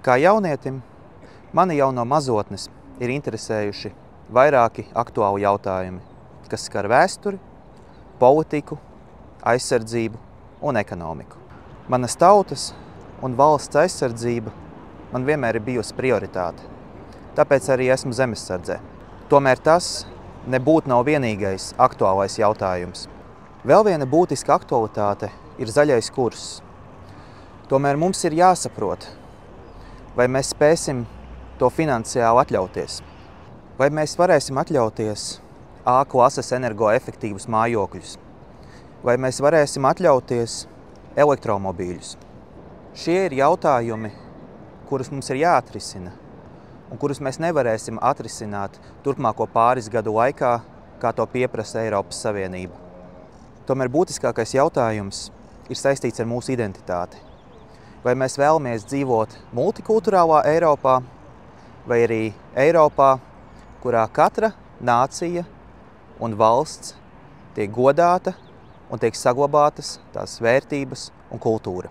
Kā jaunietim, mani jau no mazotnes ir interesējuši vairāki aktuāli jautājumi, kas skar vēsturi, politiku, aizsardzību un ekonomiku. Manas tautas un valsts aizsardzība man vienmēr ir bijusi prioritāte, tāpēc arī esmu zemesardzē. Tomēr tas nebūtu nav vienīgais aktuālais jautājums. Vēl viena būtiska aktualitāte ir zaļais kurs. Tomēr mums ir jāsaprot, vai mēs spēsim to finansiāli atļauties. Vai mēs varēsim atļauties A klases energoefektīvus mājokļus. Vai mēs varēsim atļauties elektromobīļus. Šie ir jautājumi, kurus mums ir jāatrisina un kurus mēs nevarēsim atrisināt turpmāko pāris gadu laikā, kā to pieprasa Eiropas Savienība. Tomēr būtiskākais jautājums ir saistīts ar mūsu identitāti. Vai mēs vēlamies dzīvot multikulturālā Eiropā, vai arī Eiropā, kurā katra nācija un valsts tiek godāta un tiek saglabātas tās vērtības un kultūra.